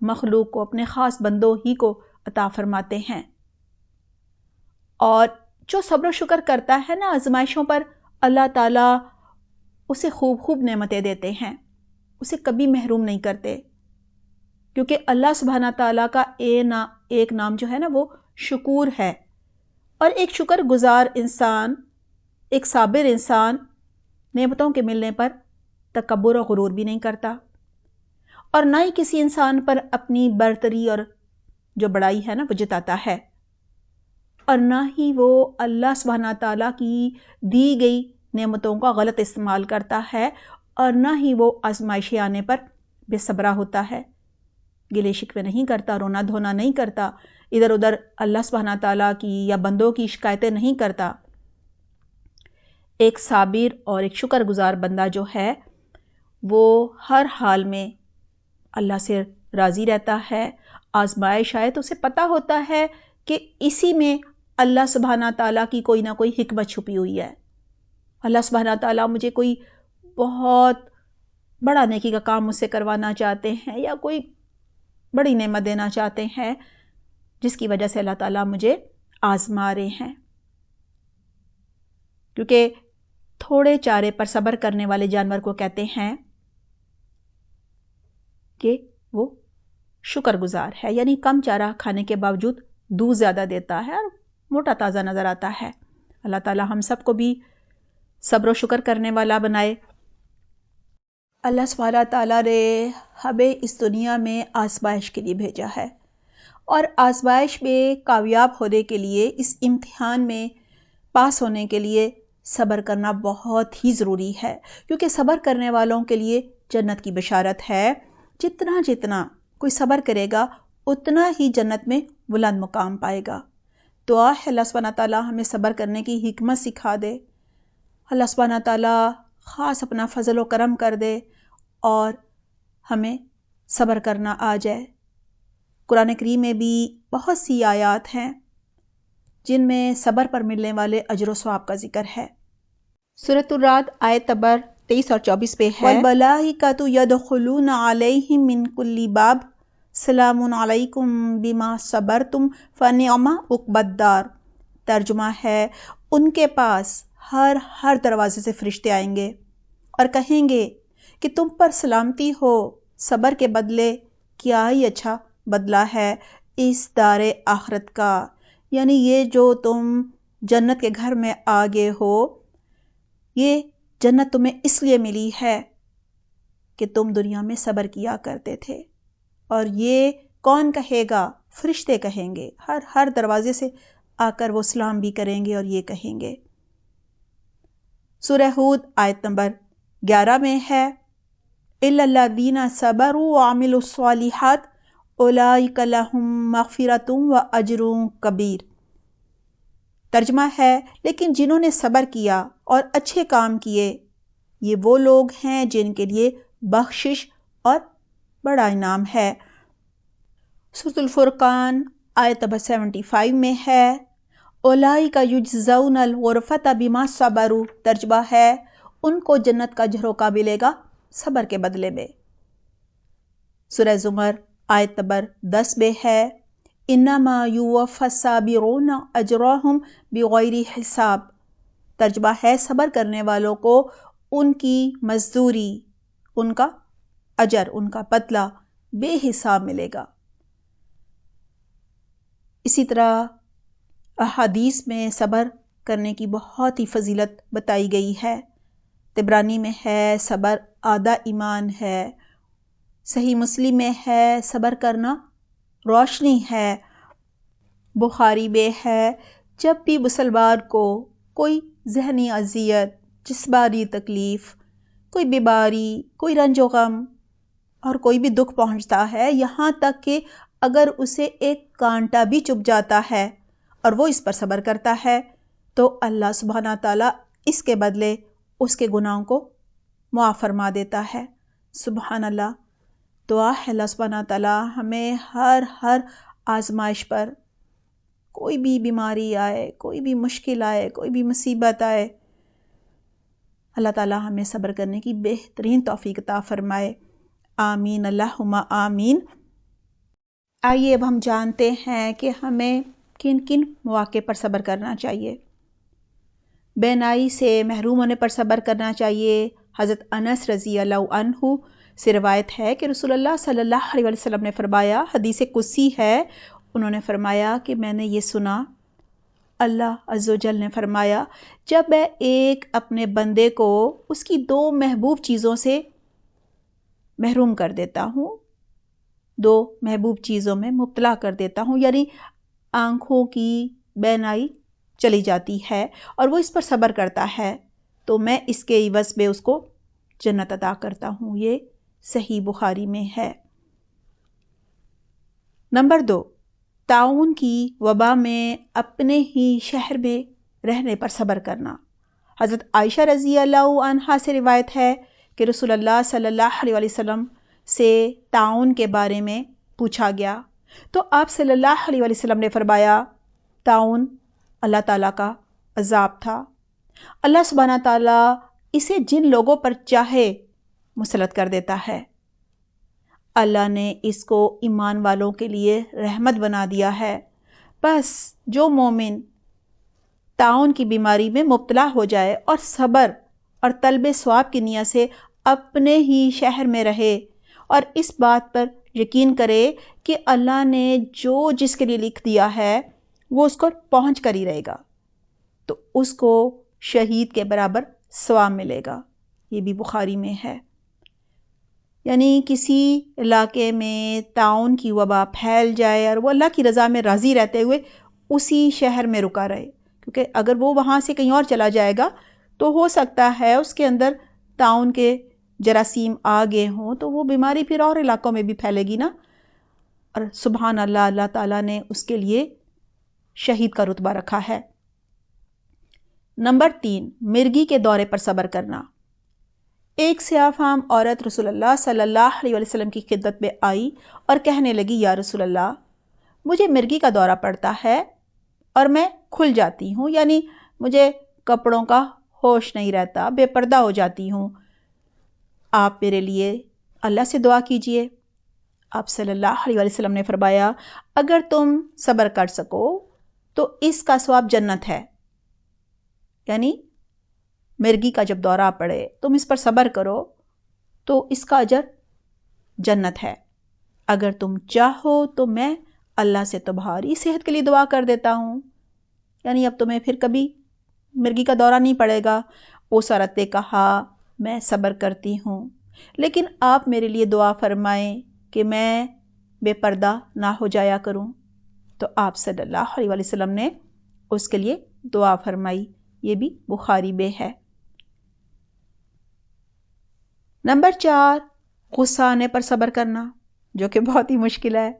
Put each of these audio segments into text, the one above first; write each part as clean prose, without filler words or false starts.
مخلوق کو، اپنے خاص بندوں ہی کو عطا فرماتے ہیں۔ اور جو صبر و شکر کرتا ہے نا آزمائشوں پر، اللہ تعالیٰ اسے خوب خوب نعمتیں دیتے ہیں، اسے کبھی محروم نہیں کرتے، کیونکہ اللہ سبحانہ تعالیٰ کا ایک نام جو ہے نا وہ شکور ہے۔ اور ایک شکر گزار انسان، ایک صابر انسان نعمتوں کے ملنے پر تکبر و غرور بھی نہیں کرتا، اور نہ ہی کسی انسان پر اپنی برتری اور جو بڑائی ہے نا وہ جتاتا ہے، اور نہ ہی وہ اللہ سبحانہ تعالیٰ کی دی گئی نعمتوں کا غلط استعمال کرتا ہے، اور نہ ہی وہ آزمائشیں آنے پر بے صبرا ہوتا ہے، گلے شکوے نہیں کرتا، رونا دھونا نہیں کرتا، ادھر ادھر اللہ سبحانہ تعالیٰ کی یا بندوں کی شکایتیں نہیں کرتا۔ ایک صابر اور ایک شکر گزار بندہ جو ہے وہ ہر حال میں اللہ سے راضی رہتا ہے۔ آزمائش آئے تو اسے پتہ ہوتا ہے کہ اسی میں اللہ سبحانہ تعالیٰ کی کوئی نہ کوئی حکمت چھپی ہوئی ہے، اللہ سبحانہ تعالیٰ مجھے کوئی بہت بڑا نیکی کا کام مجھ سے کروانا چاہتے ہیں، یا کوئی بڑی نعمت دینا چاہتے ہیں، جس کی وجہ سے اللہ تعالیٰ مجھے آزما رہے ہیں۔ کیونکہ تھوڑے چارے پر صبر کرنے والے جانور کو کہتے ہیں کہ وہ شکر گزار ہے، یعنی کم چارہ کھانے کے باوجود دودھ زیادہ دیتا ہے اور موٹا تازہ نظر آتا ہے۔ اللہ تعالیٰ ہم سب کو بھی صبر و شکر کرنے والا بنائے۔ اللہ سبحانہ تعالیٰ نے ہمیں اس دنیا میں آزمائش کے لیے بھیجا ہے، اور آزمائش میں کامیاب ہونے کے لیے، اس امتحان میں پاس ہونے کے لیے صبر کرنا بہت ہی ضروری ہے، کیونکہ صبر کرنے والوں کے لیے جنت کی بشارت ہے۔ جتنا کوئی صبر کرے گا اتنا ہی جنت میں بلند مقام پائے گا۔ دعا ہے اللہ سبحانہ تعالیٰ ہمیں صبر کرنے کی حکمت سکھا دے، اللہ سبحانہ تعالیٰ خاص اپنا فضل و کرم کر دے اور ہمیں صبر کرنا آ جائے۔ قرآن کریم میں بھی بہت سی آیات ہیں جن میں صبر پر ملنے والے اجر و ثواب کا ذکر ہے۔ سورۃ الرعد آیت نمبر 23 اور 24 پہ ہے، وَالْمَلَائِکَةُ يَدْخُلُونَ عَلَيْهِم مِّن كُلِّ بَابٍ سَلَامٌ عَلَيْكُمْ بِمَا صَبَرْتُمْ فَنِعْمَ عُقْبَى الدَّارِ۔ ترجمہ ہے، ان کے پاس ہر دروازے سے فرشتے آئیں گے اور کہیں گے کہ تم پر سلامتی ہو، صبر کے بدلے کیا ہی اچھا بدلہ ہے اس دار آخرت کا، یعنی یہ جو تم جنت کے گھر میں آگے ہو، یہ جنت تمہیں اس لیے ملی ہے کہ تم دنیا میں صبر کیا کرتے تھے۔ اور یہ کون کہے گا؟ فرشتے کہیں گے، ہر دروازے سے آ کر وہ سلام بھی کریں گے اور یہ کہیں گے۔ سورہ ہود آیت نمبر 11 میں ہے، إِلَّا الَّذِينَ صَبَرُوا وَعَمِلُوا الصَّالِحَاتِ أُولَٰئِكَ لَهُم مَّغْفِرَةٌ وَأَجْرٌ كَبِيرٌ۔ ترجمہ ہے، لیکن جنہوں نے صبر کیا اور اچھے کام کیے، یہ وہ لوگ ہیں جن کے لیے بخشش اور بڑا انعام ہے۔ سورۃ الفرقان آیت نمبر 75 میں ہے، اولئک یجزون الغرفۃ بما صبروا۔ ترجمہ ہے، ان کو جنت کا جھروکا ملے گا صبر کے بدلے میں۔ سورہ زمر آیت نمبر 10 میں ہے، انما یوفی الصابرون اجرهم بغیر حساب۔ ترجمہ ہے، صبر کرنے والوں کو ان کی مزدوری، ان کا اجر، ان کا بدلہ بے حساب ملے گا۔ اسی طرح احادیث میں صبر کرنے کی بہت ہی فضیلت بتائی گئی ہے۔ طبرانی میں ہے، صبر آدھا ایمان ہے۔ صحیح مسلم میں ہے، صبر کرنا روشنی ہے۔ بخاری میں ہے، جب بھی مسلمان کو کوئی ذہنی اذیت، جسمانی تکلیف، کوئی بیماری، کوئی رنج و غم اور کوئی بھی دکھ پہنچتا ہے، یہاں تک کہ اگر اسے ایک کانٹا بھی چبھ جاتا ہے اور وہ اس پر صبر کرتا ہے، تو اللہ سبحانہ تعالیٰ اس کے بدلے اس کے گناہوں کو معاف فرما دیتا ہے۔ سبحان اللہ۔ دعا ہے اللہ سبحانہ تعالیٰ ہمیں ہر آزمائش پر، کوئی بھی بیماری آئے، کوئی بھی مشکل آئے، کوئی بھی مصیبت آئے، اللہ تعالیٰ ہمیں صبر کرنے کی بہترین توفیق عطا فرمائے۔ آمین، اللہم آمین۔ آئیے اب ہم جانتے ہیں کہ ہمیں کن کن مواقع پر صبر کرنا چاہیے۔ بینائی سے محروم ہونے پر صبر کرنا چاہیے۔ حضرت انس رضی اللہ عنہ سے روایت ہے کہ رسول اللہ صلی اللہ علیہ وسلم نے فرمایا، حدیث قدسی ہے، انہوں نے فرمایا کہ میں نے یہ سنا، اللہ عز و جل نے فرمایا، جب میں ایک اپنے بندے کو اس کی 2 محبوب چیزوں سے محروم کر دیتا ہوں، 2 محبوب چیزوں میں مبتلا کر دیتا ہوں، یعنی آنکھوں کی بینائی چلی جاتی ہے اور وہ اس پر صبر کرتا ہے، تو میں اس کے عوض میں اس کو جنت عطا کرتا ہوں۔ یہ صحیح بخاری میں ہے۔ نمبر 2، طاعون کی وبا میں اپنے ہی شہر میں رہنے پر صبر کرنا۔ حضرت عائشہ رضی اللہ عنہا سے روایت ہے کہ رسول اللہ صلی اللہ علیہ وسلم سے طاعون کے بارے میں پوچھا گیا تو آپ صلی اللہ علیہ وسلم نے فرمایا، طاعون اللہ تعالیٰ کا عذاب تھا، اللہ سبحانہ تعالیٰ اسے جن لوگوں پر چاہے مسلط کر دیتا ہے، اللہ نے اس کو ایمان والوں کے لیے رحمت بنا دیا ہے، بس جو مومن طاعون کی بیماری میں مبتلا ہو جائے اور صبر اور طلب ثواب کی نیت سے اپنے ہی شہر میں رہے اور اس بات پر یقین کرے کہ اللہ نے جو جس کے لیے لکھ دیا ہے وہ اس کو پہنچ کر ہی رہے گا، تو اس کو شہید کے برابر ثواب ملے گا۔ یہ بھی بخاری میں ہے۔ یعنی کسی علاقے میں طاعون کی وبا پھیل جائے اور وہ اللہ کی رضا میں راضی رہتے ہوئے اسی شہر میں رکا رہے، کیونکہ اگر وہ وہاں سے کہیں اور چلا جائے گا تو ہو سکتا ہے اس کے اندر طاعون کے جراثیم آ گئے ہوں تو وہ بیماری پھر اور علاقوں میں بھی پھیلے گی نا، اور سبحان اللہ، اللہ تعالیٰ نے اس کے لیے شہید کا رتبہ رکھا ہے۔ نمبر 3، مرگی کے دورے پر صبر کرنا۔ ایک سیاہ فام عورت رسول اللہ صلی اللہ علیہ وسلم کی خدمت میں آئی اور کہنے لگی، یا رسول اللہ، مجھے مرگی کا دورہ پڑتا ہے اور میں کھل جاتی ہوں، یعنی مجھے کپڑوں کا ہوش نہیں رہتا، بے پردہ ہو جاتی ہوں، آپ میرے لیے اللہ سے دعا کیجئے۔ آپ صلی اللہ علیہ وسلم نے فرمایا، اگر تم صبر کر سکو تو اس کا ثواب جنت ہے، یعنی مرگی کا جب دورہ پڑے تم اس پر صبر کرو تو اس کا اجر جنت ہے، اگر تم چاہو تو میں اللہ سے تمہاری صحت کے لیے دعا کر دیتا ہوں، یعنی اب تمہیں پھر کبھی مرگی کا دورہ نہیں پڑے گا۔ اس عورت نے کہا، میں صبر کرتی ہوں، لیکن آپ میرے لیے دعا فرمائیں کہ میں بے پردہ نہ ہو جایا کروں، تو آپ صلی اللہ علیہ وسلم نے اس کے لیے دعا فرمائی۔ یہ بھی بخاری میں ہے۔ نمبر 4، غصہ آنے پر صبر کرنا، جو کہ بہت ہی مشکل ہے۔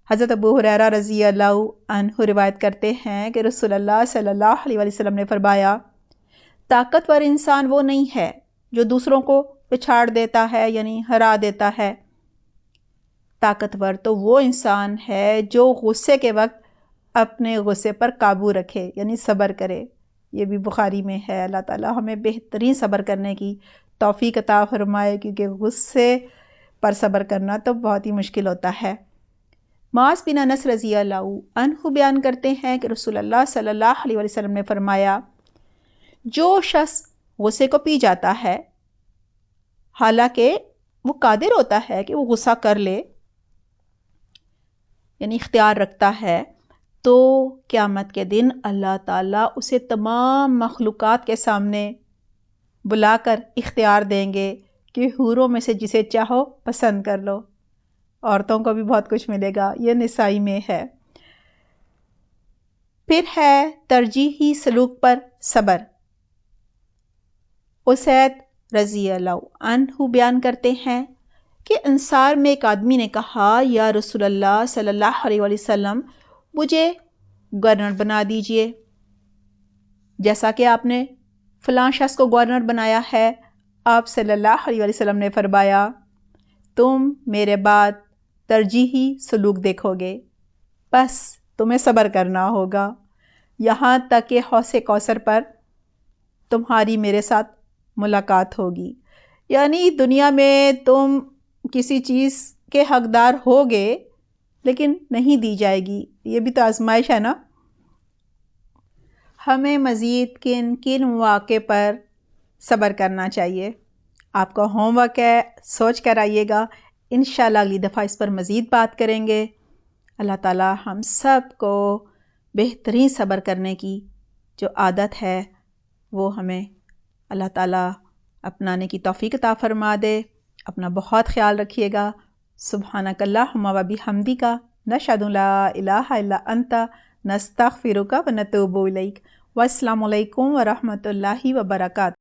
حضرت ابو ہریرہ رضی اللہ عنہ روایت کرتے ہیں کہ رسول اللہ صلی اللہ علیہ وسلم نے فرمایا، طاقتور انسان وہ نہیں ہے جو دوسروں کو پچھاڑ دیتا ہے، یعنی ہرا دیتا ہے، طاقتور تو وہ انسان ہے جو غصے کے وقت اپنے غصے پر قابو رکھے، یعنی صبر کرے۔ یہ بھی بخاری میں ہے۔ اللہ تعالیٰ ہمیں بہترین صبر کرنے کی توفیق عطا فرمائے، کیونکہ غصے پر صبر کرنا تو بہت ہی مشکل ہوتا ہے۔ معاذ بن انس رضی اللہ عنہ بیان کرتے ہیں کہ رسول اللہ صلی اللہ علیہ وسلم نے فرمایا، جو شخص غصے کو پی جاتا ہے حالانکہ وہ قادر ہوتا ہے کہ وہ غصہ کر لے، یعنی اختیار رکھتا ہے، تو قیامت کے دن اللہ تعالیٰ اسے تمام مخلوقات کے سامنے بلا کر اختیار دیں گے کہ حوروں میں سے جسے چاہو پسند کر لو۔ عورتوں کو بھی بہت کچھ ملے گا۔ یہ نسائی میں ہے۔ پھر ہے ترجیحی سلوک پر صبر۔ اسید رضی اللہ عنہ بیان کرتے ہیں کہ انصار میں ایک آدمی نے کہا، یا رسول اللہ صلی اللہ علیہ وسلم، مجھے گورنر بنا دیجئے، جیسا کہ آپ نے فلاں شخص کو گورنر بنایا ہے۔ آپ صلی اللہ علیہ وسلم نے فرمایا، تم میرے بعد ترجیحی سلوک دیکھو گے، بس تمہیں صبر کرنا ہوگا یہاں تک کہ حوض کوثر پر تمہاری میرے ساتھ ملاقات ہوگی۔ یعنی دنیا میں تم کسی چیز کے حقدار ہوگے لیکن نہیں دی جائے گی. یہ بھی تو آزمائش ہے نا. ہمیں مزید کن کن مواقع پر صبر کرنا چاہیے؟ آپ کا ہوم ورک ہے، سوچ کر آئیے گا. انشاءاللہ اگلی دفعہ اس پر مزید بات کریں گے. اللہ تعالی ہم سب کو بہترین صبر کرنے کی جو عادت ہے وہ ہمیں اللہ تعالی اپنانے کی توفیق عطا فرما دے. اپنا بہت خیال رکھیے گا. سبحانک اللہم و بحمدک نشہد ان لا الہ الا انت نستغفرک و نتوب الیک. والسلام علیکم ورحمۃ اللہ وبرکاتہ.